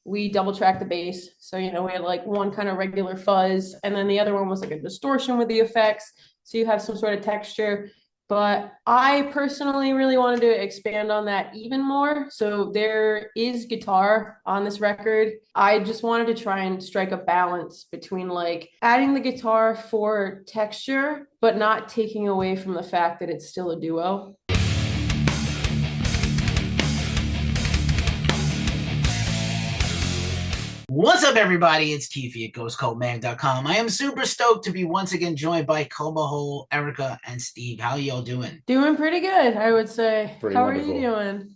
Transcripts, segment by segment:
we double tracked the bass. So, we had like one kind of regular fuzz, and then the other one was like a distortion with the effects. So you have some sort of texture. But I personally really wanted to expand on that even more. So there is guitar on this record. I just wanted to try and strike a balance between like adding the guitar for texture, but not taking away from the fact that it's still a duo. What's up, everybody? It's Keefy at GhostCultMag.com. I am super stoked to be once again joined by Coma, Eryka, and Steve. How y'all doing? Doing pretty good, I would say. Pretty How wonderful. are you doing?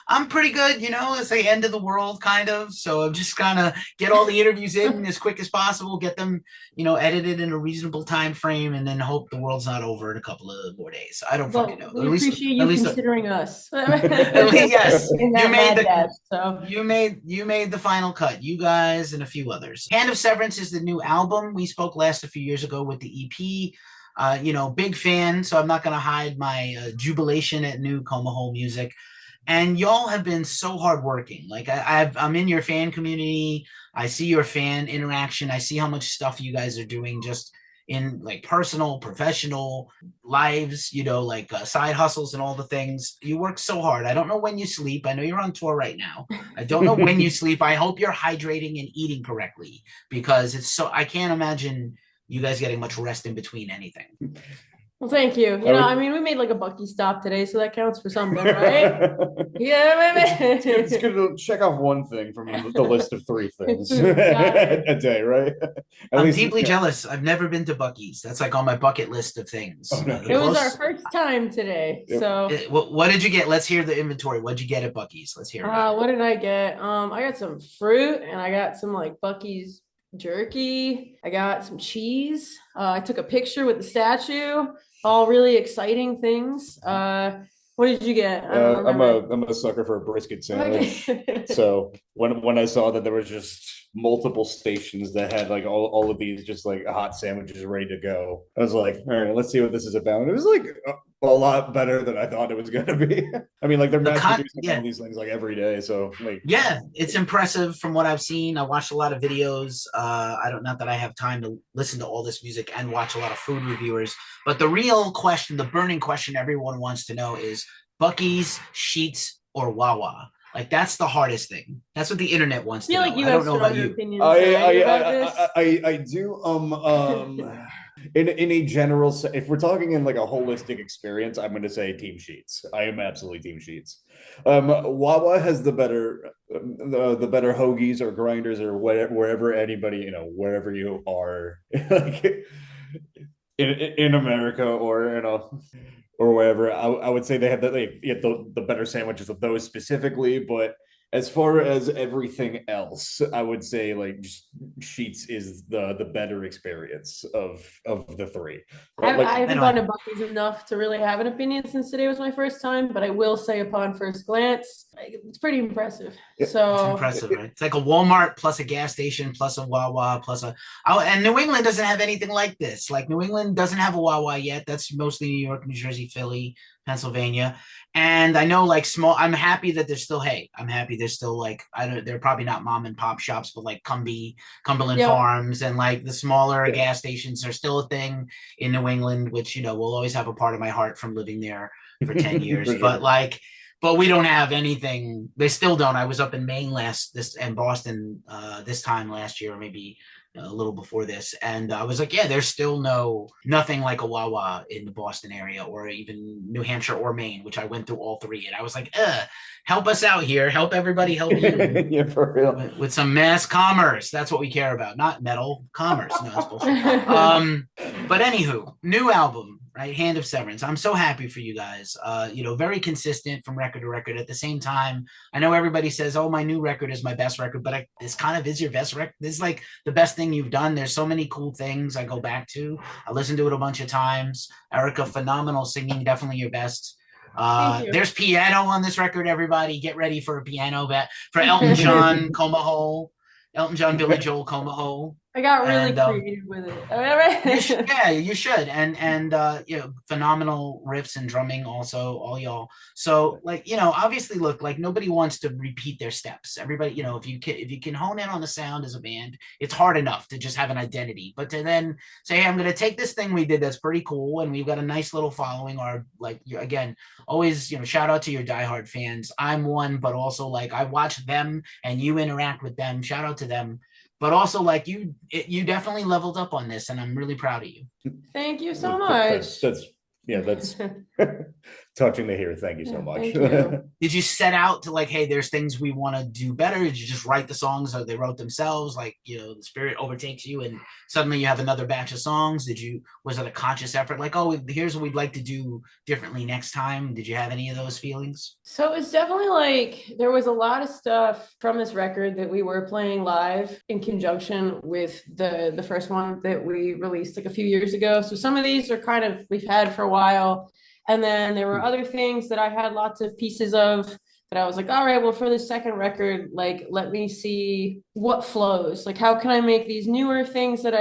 I'm pretty good, it's the end of the world, kind of. So I'm just gonna get all the interviews in as quick as possible, get them, edited in a reasonable time frame, and then hope the world's not over in a couple of more days. I don't fucking know. We appreciate you considering us. At least, yes, in that you made the dash, so. you made the final cut. You guys and a few others. Hand of Severance is the new album. We spoke last a few years ago with the EP. Big fan, so I'm not gonna hide my jubilation at new Coma music. And y'all have been so hardworking. Like I'm in your fan community. I see your fan interaction. I see how much stuff you guys are doing just in like personal, professional lives, side hustles and all the things. You work so hard. I don't know when you sleep. I know you're on tour right now. I don't know when you sleep. I hope you're hydrating and eating correctly because I can't imagine you guys getting much rest in between anything. Well, thank you. We made like a Bucky stop today, so that counts for something, right? Yeah, it's good to check off one thing from the list of 3 things a day, right? I'm deeply jealous. I've never been to Bucky's. That's like on my bucket list of things. Oh, no. It was our first time today. Yep. So what did you get? Let's hear the inventory. What'd you get at Bucky's? Let's hear it. What did I get? I got some fruit and I got some like Bucky's jerky. I got some cheese. I took a picture with the statue. All really exciting things. What did you get? I'm a sucker for a brisket sandwich. Okay. So when I saw that there was just multiple stations that had like all of these just like hot sandwiches ready to go, I was like, all right, let's see what this is about. And it was like a lot better than I thought it was gonna be. I mean, like they're producing all these things like every day. So like, yeah, it's impressive from what I've seen. I watched a lot of videos. Not that I have time to listen to all this music and watch a lot of food reviewers, but the real question, the burning question everyone wants to know is Bucky's, Sheetz, or Wawa. Like that's the hardest thing. That's what the internet wants to know. I don't know about you. Opinions I do. In a general, if we're talking in like a holistic experience, I'm going to say Team Sheetz. I am absolutely Team Sheetz. Wawa has the better hoagies or grinders or whatever, wherever anybody, wherever you are, like in America or or wherever. I would say they have the better sandwiches of those specifically, but as far as everything else, I would say like just Sheetz is the better experience of the 3. I haven't gone to Bucky's enough to really have an opinion since today was my first time, but I will say upon first glance, it's pretty impressive. So it's impressive, right? It's like a Walmart plus a gas station plus a Wawa and New England doesn't have anything like this. Like New England doesn't have a Wawa yet. That's mostly New York, New Jersey, Philly, Pennsylvania. And I know like I'm happy that I'm happy there's still like, they're probably not mom and pop shops, but like Cumberland Farms and like the smaller gas stations are still a thing in New England, which, will always have a part of my heart from living there for 10 years. Sure. But we don't have anything. They still don't. I was up in Maine and Boston this time last year, or maybe a little before this, and I was like, yeah, there's still nothing like a Wawa in the Boston area or even New Hampshire or Maine, which I went through all 3, and I was like, help us out here, help everybody, help you. Yeah, for real. With some mass commerce. That's what we care about, not metal commerce. No, that's bullshit. But anywho, new album, right? Hand of Severance. I'm so happy for you guys. Very consistent from record to record. At the same time, I know everybody says, oh, my new record is my best record, but this kind of is your best record. This is like the best thing you've done. There's so many cool things I go back to. I listen to it a bunch of times. Eryka, phenomenal singing, definitely your best. There's piano on this record, everybody. Get ready for a piano for Elton John, Coma. Elton John, Billy Joel, Coma. I got really And creative with it. All right. yeah, you should. And phenomenal riffs and drumming also, all y'all. So like, obviously look, like nobody wants to repeat their steps. Everybody, if you can hone in on the sound as a band, it's hard enough to just have an identity. But to then say, hey, I'm gonna take this thing we did that's pretty cool and we've got a nice little following, or like again, always, shout out to your diehard fans. I'm one, but also like I watch them and you interact with them. Shout out to them, but also like you definitely leveled up on this and I'm really proud of you. Thank you so much. That's touching to hear. Thank you so much. Thank you. Did you set out to like, hey, there's things we want to do better? Did you just write the songs or they wrote themselves? Like, the spirit overtakes you and suddenly you have another batch of songs. Was it a conscious effort? Like, oh, here's what we'd like to do differently next time. Did you have any of those feelings? So it's definitely like there was a lot of stuff from this record that we were playing live in conjunction with the first one that we released like a few years ago. So some of these are kind of we've had for a while. And then there were other things that I had lots of pieces of that I was like, all right, well, for the second record, like, let me see what flows. Like, how can I make these newer things that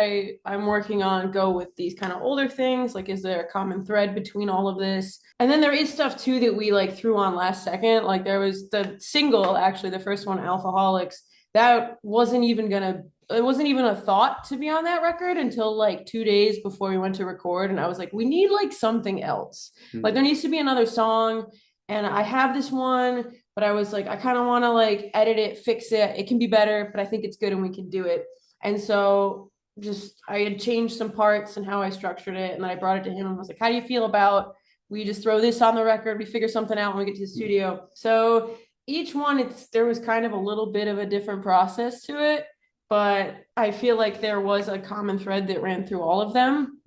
I'm working on go with these kind of older things? Like, is there a common thread between all of this? And then there is stuff too that we like threw on last second. Like there was the single, actually, the first one, Alcoholics, that wasn't even a thought to be on that record until like 2 days before we went to record. And I was like, we need like something else. Like there needs to be another song. And I have this one, but I was like, I kind of want to like edit it, fix it. It can be better, but I think it's good and we can do it. And so I had changed some parts and how I structured it. And then I brought it to him and was like, how do you feel about we just throw this on the record, we figure something out when we get to the studio. So each one, there was kind of a little bit of a different process to it, but I feel like there was a common thread that ran through all of them.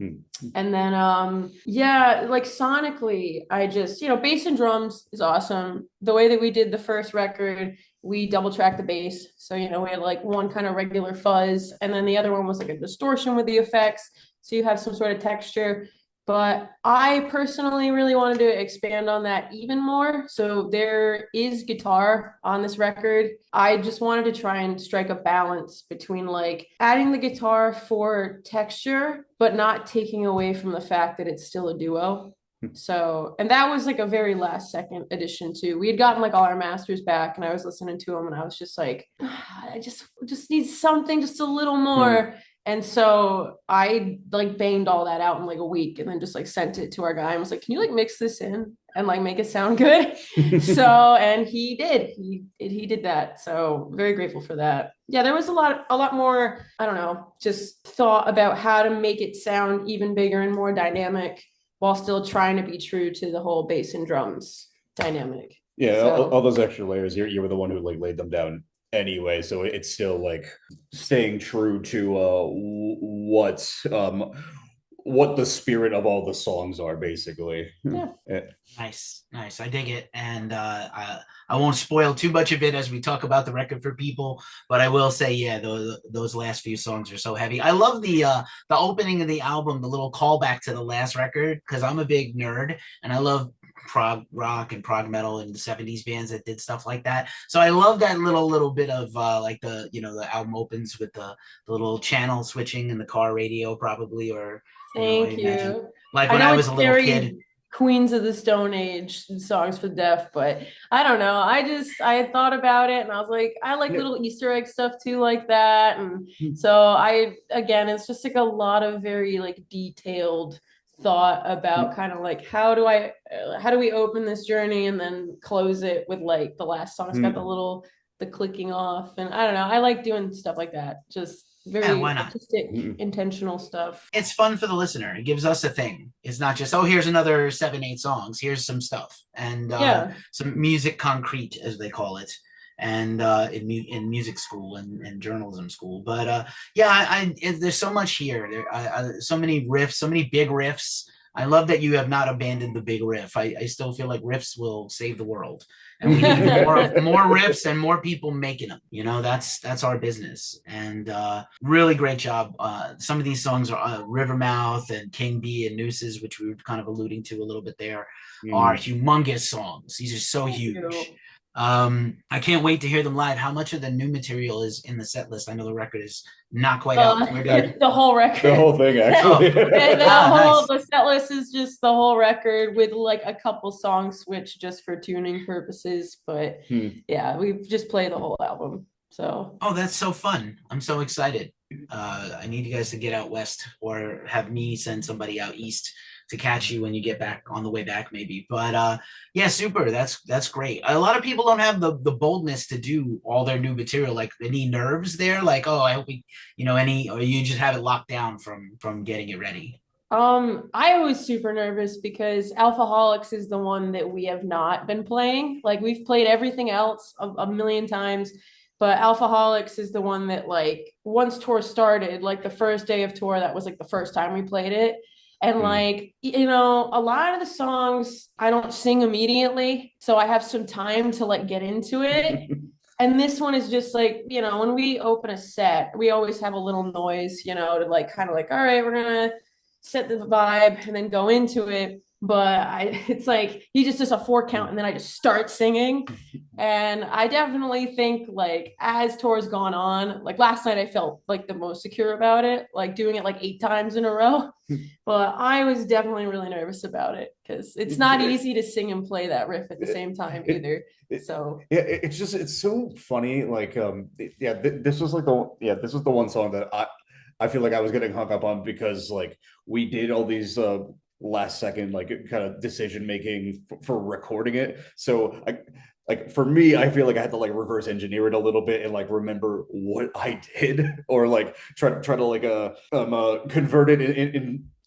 And then, like sonically, I just, bass and drums is awesome. The way that we did the first record, we double tracked the bass. So, we had like one kind of regular fuzz, and then the other one was like a distortion with the effects. So you have some sort of texture. But I personally really wanted to expand on that even more. So there is guitar on this record. I just wanted to try and strike a balance between like adding the guitar for texture, but not taking away from the fact that it's still a duo. So, and that was like a very last second addition too. We had gotten like all our masters back and I was listening to them and I was just like, I just need something just a little more. And so I like banged all that out in like a week and then just like sent it to our guy and was like, can you like mix this in and like make it sound good? And he did. He did that. So very grateful for that. Yeah, there was a lot more, I don't know, just thought about how to make it sound even bigger and more dynamic while still trying to be true to the whole bass and drums dynamic. Yeah, so, all those extra layers, you were the one who like laid them down anyway, so it's still like staying true to what the spirit of all the songs are, basically. Yeah. Nice. I dig it. And I won't spoil too much of it as we talk about the record for people, but I will say, yeah, those last few songs are so heavy. I love the opening of the album, the little callback to the last record, because I'm a big nerd and I love prog rock and prog metal and the 70s bands that did stuff like that. So I love that little bit of like the album opens with the little channel switching in the car radio, probably, or thank you. Like when I was a little kid. Queens of the Stone Age songs for deaf, but I don't know. I had thought about it and I was like, I like little Easter egg stuff too, like that. And so it's just like a lot of very like detailed thought about kind of like how do we open this journey and then close it with like the last song's got the clicking off, and I don't know, I like doing stuff like that, just very artistic, intentional stuff. It's fun for the listener. It gives us a thing. It's not just, oh, here's another 7-8 songs, here's some stuff, and some music concrete, as they call it, and in music school and journalism school. But there's so much here. So many riffs, so many big riffs. I love that you have not abandoned the big riff. I still feel like riffs will save the world, and we need more riffs and more people making them. That's our business. And really great job. Some of these songs are Rivermouth and King Bee and Nooses, which we were kind of alluding to a little bit there, are humongous songs. These are so huge. I can't wait to hear them live. How much of the new material is in the set list? I know the record is not quite out. Where did Ac- The whole the record. whole thing, Oh, actually. nice. The set list is just the whole record with like a couple songs switched just for tuning purposes. But Hmm. yeah, we've just played the whole album. So Oh, that's so fun. I'm so excited. I need you guys to get out west or have me send somebody out east to catch you when you get back on the way back, maybe. But yeah, super. That's great. A lot of people don't have the boldness to do all their new material. Like any nerves there, like, oh, I hope we, any, or you just have it locked down from getting it ready. I was super nervous because Alphaholics is the one that we have not been playing. Like we've played everything else a million times, but Alphaholics is the one that like once tour started, like the first day of tour, that was like the first time we played it. And Hmm. like, a lot of the songs I don't sing immediately, so I have some time to like get into it. And this one is just like, when we open a set, we always have a little noise, to like kind of like, all right, we're gonna set the vibe and then go into it. But it's like he just does a 4 count and then I just start singing. And I definitely think like as tour's gone on, like last night I felt like the most secure about it, like doing it like 8 times in a row. But I was definitely really nervous about it because it's not easy to sing and play that riff at the same time It, either. it, So yeah, it's so funny. Like, this was like this was the one song that I feel like I was getting hung up on because like we did all these last second like kind of decision making for recording it. So I like for me, I feel like I had to like reverse engineer it a little bit and like remember what I did or like try to like convert it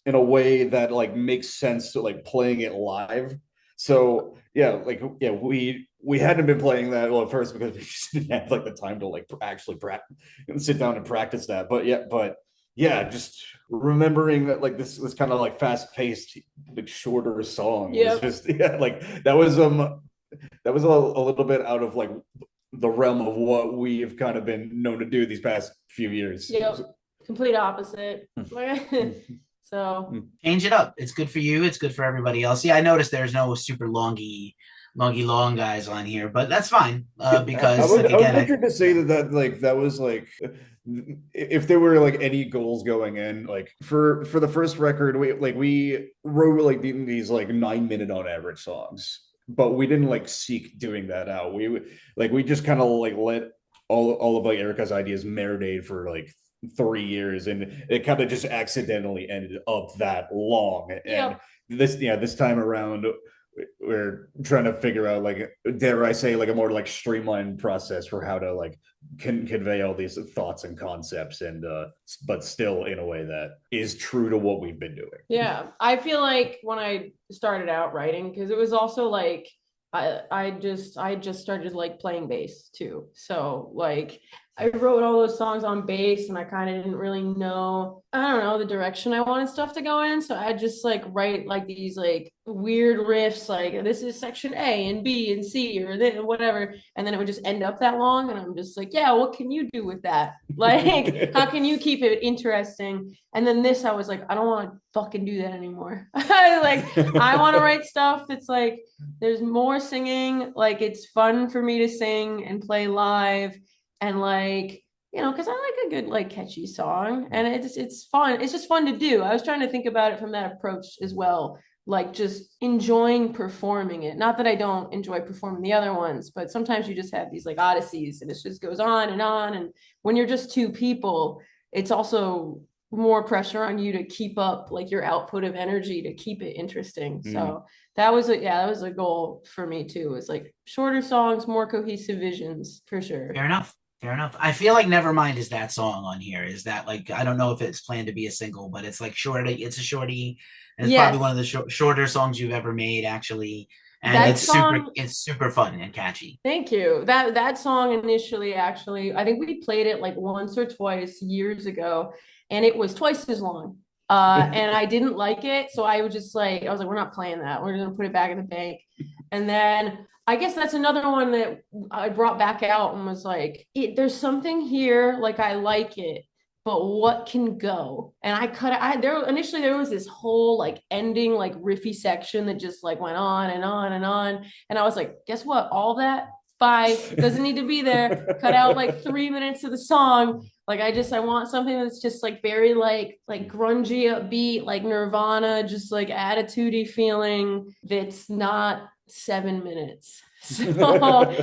in a way that like makes sense to like playing it live. So yeah, like yeah, we hadn't been playing that well at first because we just didn't have like the time to like actually practice and sit down and practice that. But yeah, just remembering that like this kind of like fast paced, like shorter song was yep, just yeah, like that was a little bit out of like the realm of what we've kind of been known to do these past few years. yep, complete opposite. So Change it up. It's good for you. It's good for everybody else. Yeah, I noticed there's no super longy long guys on here, but that's fine. Because like I would again, venture to say that like that was like if there were like any goals going in like for the first record we wrote like these like 9 minute on average songs, but we didn't like seek doing that out. We just kind of like let all of like Eryka's ideas marinate for like 3 years, and it kind of just accidentally ended up that long. And yep. this time around we're trying to figure out like dare I say like a more like streamlined process for how to like convey all these thoughts and concepts and but still in a way that is true to what we've been doing. Yeah, I feel like when I started out writing, because it was also like I just started like playing bass too. So like I wrote all those songs on bass and I kind of didn't really know, I don't know, the direction I wanted stuff to go in. So I just like write like these like weird riffs, like this is section A and B and C or whatever. And then it would just end up that long. And I'm just like, yeah, what can you do with that? Like, how can you keep it interesting? And then this, I was like, I don't want to fucking do that anymore. I want to write stuff that's like, there's more singing. Like, it's fun for me to sing and play live. And like, because I like a good, like, catchy song. And it's fun. It's just fun to do. I was trying to think about it from that approach as well. Like, just enjoying performing it. Not that I don't enjoy performing the other ones, but sometimes you just have these, like, odysseys and it just goes on and on. And when you're just two people, it's also more pressure on you to keep up like your output of energy to keep it interesting. So that was a goal for me too. It's like shorter songs, more cohesive visions for sure. fair enough. Fair enough. I feel like Nevermind is that song on here. Is that like I don't know if it's planned to be a single, but it's like shorty. It's a shorty, and it's probably one Yes, of the shorter songs you've ever made, actually. And that song. it's super fun and catchy. Thank you. That song initially, actually, I think we played it like once or twice years ago, and it was twice as long. And I didn't like it, so I was just like, I was like, we're not playing that. We're gonna put it back in the bank. And then I guess that's another one that I brought back out and was like, there's something here, like I like it, but what can go? And I cut it. There initially there was this whole like ending like riffy section that just like went on and on and on. And I was like, guess what? All that Bye. Doesn't need to be there. Cut out like 3 minutes of the song. Like I want something that's just like very like grungy, upbeat, like Nirvana, just like attitude-y feeling. That's not 7 minutes. So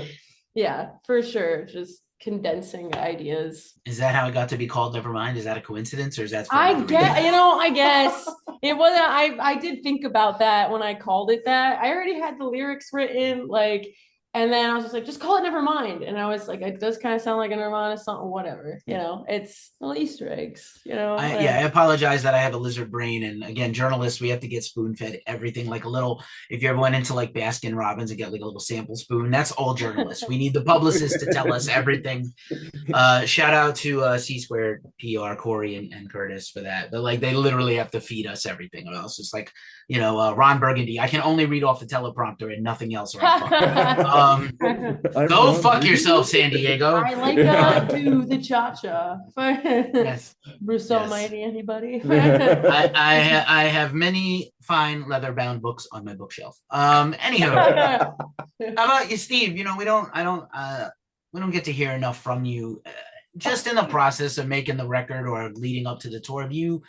yeah, for sure. Just condensing ideas. Is that how it got to be called Nevermind? Is that a coincidence, or is that? I guess it wasn't. I did think about that when I called it that. I already had the lyrics written, like, and then I was just like, just call it Nevermind. And I was like, it does kind of sound like a Nirvana song, whatever. It's little Easter eggs, I apologize that I have a lizard brain, and again, journalists, we have to get spoon-fed everything. Like a little, if you ever went into like Baskin Robbins and get like a little sample spoon, that's all journalists. We need the publicist to tell us everything. Shout out to C Squared PR, Corey and Curtis for that. But like they literally have to feed us everything, or else it's like, Ron Burgundy. I can only read off the teleprompter and nothing else. Go fuck yourself, San Diego. I like do the cha-cha. Yes. Bruce Almighty, anybody? I have many fine leather-bound books on my bookshelf. Anyhow, how about you, Steve? We don't get to hear enough from you. Just in the process of making the record or leading up to the tour, have you're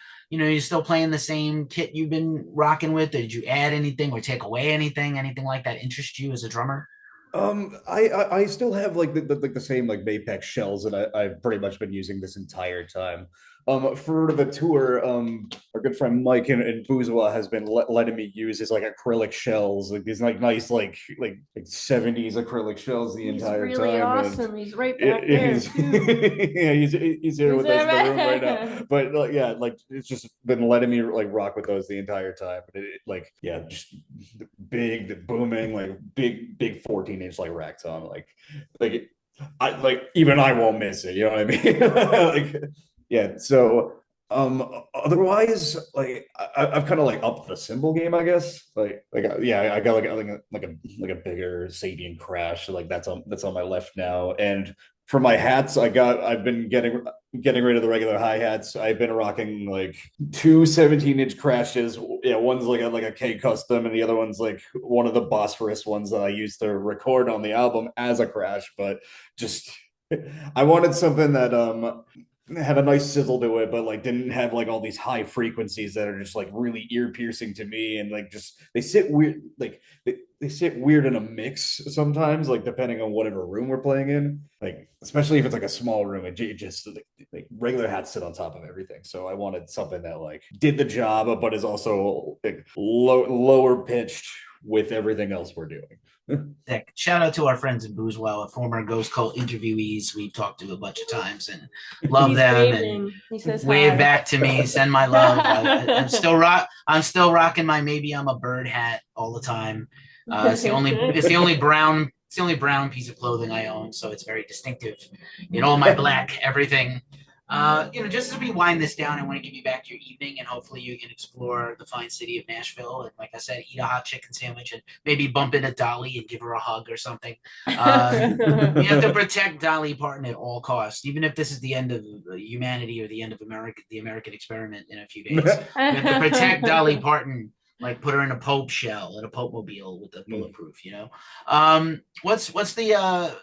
still playing the same kit you've been rocking with? Did you add anything or take away anything like that interest you as a drummer? I still have like the same like Mapex shells that I've pretty much been using this entire time. For the tour, our good friend Mike and Bourgeois has been letting me use his like acrylic shells, like these like nice like 70s acrylic shells the entire time. He's really awesome. He's right back there too. Yeah, he's here with us in the room right now. But yeah, like it's just been letting me like rock with those the entire time. But just big booming like big 14-inch like racks on even I won't miss it. You know what I mean? Yeah, so otherwise, like I've kind of like upped the cymbal game, I guess. I got like a bigger Sabian Crash, like that's on my left now. And for my hats, I've been getting rid of the regular hi-hats. I've been rocking like two 17-inch Crashes. Yeah, one's like a K custom, and the other one's like one of the Bosphorus ones that I used to record on the album as a Crash, but just I wanted something that had a nice sizzle to it, but like didn't have like all these high frequencies that are just like really ear piercing to me, and like just they sit weird, like they sit weird in a mix sometimes, like depending on whatever room we're playing in, like especially if it's like a small room, it just like regular hats sit on top of everything. So I wanted something that like did the job, but is also like lower pitched with everything else we're doing. Sick. Shout out to our friends in Bourgeois, former Ghost Cult interviewees we've talked to a bunch of times and love them. Waving. He says wave hi. Back to me, send my love. I'm still rocking my Maybe I'm a Bird hat all the time. It's the only brown piece of clothing I own, so it's very distinctive in all my black everything. Just as we wind this down, I want to give you back to your evening, and hopefully you can explore the fine city of Nashville. And like I said, eat a hot chicken sandwich and maybe bump into Dolly and give her a hug or something. You have to protect Dolly Parton at all costs, even if this is the end of humanity or the end of the American experiment in a few days. You have to protect Dolly Parton. Like put her in a Pope shell, in a Pope mobile with the bulletproof, What's the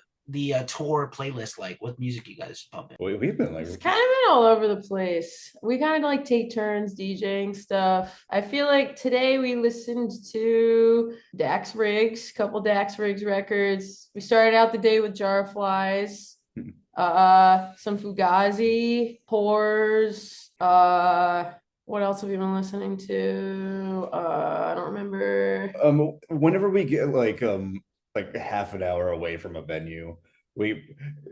tour playlist like? What music you guys pumping? We've been like, it's kind of been all over the place. We kind of like take turns DJing stuff. I feel like today we listened to Dax Riggs, couple Dax Riggs records. We started out the day with Jar of Flies, some Fugazi, Pores, what else have you been listening to? I don't remember. Whenever we get like half an hour away from a venue, we've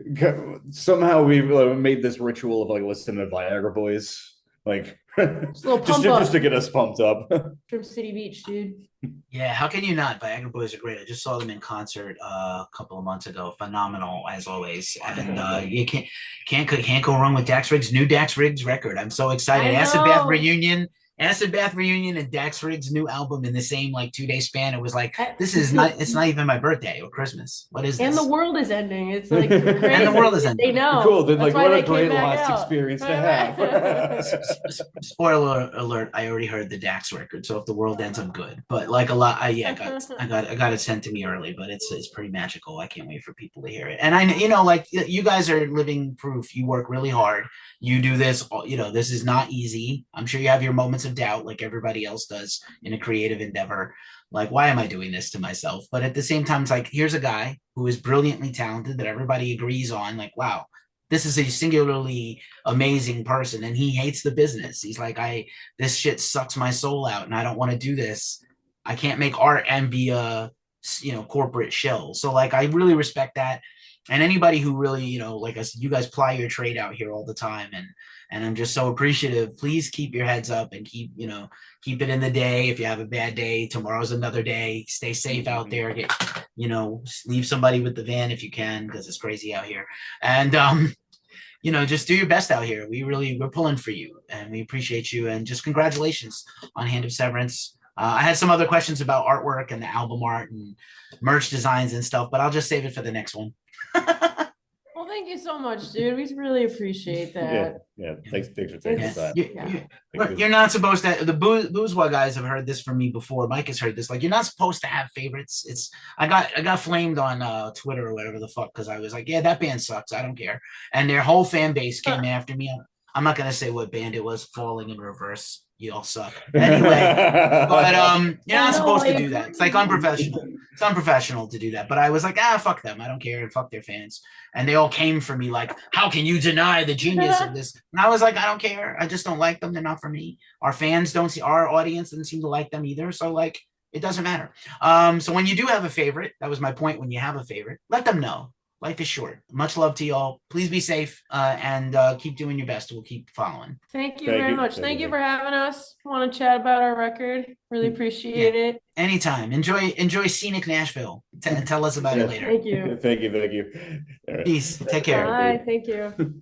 made this ritual of like listening to Viagra Boys, like just to get us pumped up. From City Beach, dude. Yeah, how can you not? Viagra Boys are great. I just saw them in concert a couple of months ago. Phenomenal as always, and you can't go wrong with Dax Riggs' new Dax Riggs record. I'm so excited. Acid Bath Reunion Acid Bath Reunion and Dax Riggs' new album in the same like 2-day span. It was like, this is not, it's not even my birthday or Christmas. What is this? And the world is ending. It's like And the world is ending. They know. Cool. Then That's like why what a they came great back last out. experience to Right, have. Spoiler alert, I already heard the Dax record, so if the world ends, I'm good. But like a lot, I got it sent to me early, but it's pretty magical. I can't wait for people to hear it. And I, like you guys are living proof. You work really hard. You do this, this is not easy. I'm sure you have your moments of doubt, like everybody else does in a creative endeavor. Like, why am I doing this to myself? But at the same time, it's like, here's a guy who is brilliantly talented that everybody agrees on. Like, wow, this is a singularly amazing person, and he hates the business. He's like, this shit sucks my soul out, and I don't want to do this. I can't make art and be a corporate shill. So like, I really respect that. And anybody who really, like us, you guys ply your trade out here all the time, and I'm just so appreciative. Please keep your heads up and keep it in the day. If you have a bad day, tomorrow's another day. Stay safe out there. Leave somebody with the van if you can, because it's crazy out here. And just do your best out here. We're pulling for you, and we appreciate you. And just congratulations on Hand of Severance. I had some other questions about artwork and the album art and merch designs and stuff, but I'll just save it for the next one. Well, thank you so much, dude. We really appreciate that. Yeah. Thanks for taking that. You're not supposed to. The bourgeois guys have heard this from me before. Mike has heard this. Like, you're not supposed to have favorites. I got flamed on Twitter or whatever the fuck because I was like, yeah, that band sucks. I don't care. And their whole fan base came after me. I'm not gonna say what band it was. Falling in Reverse. You all suck. Anyway, but you're not supposed to do that. It's like unprofessional. It's unprofessional to do that. But I was like, fuck them. I don't care, and fuck their fans. And they all came for me like, how can you deny the genius of this? And I was like, I don't care. I just don't like them. They're not for me. Our fans don't see, our audience doesn't seem to like them either. So like, it doesn't matter. So when you do have a favorite, that was my point. When you have a favorite, let them know. Life is short. Much love to y'all. Please be safe and keep doing your best. We'll keep following. Thank you very much. Thank you for having us. Want to chat about our record? Really appreciate it. Anytime. Enjoy scenic Nashville. Tell us about it later. Thank you. Thank you. Peace. Take care. Bye. Thank you.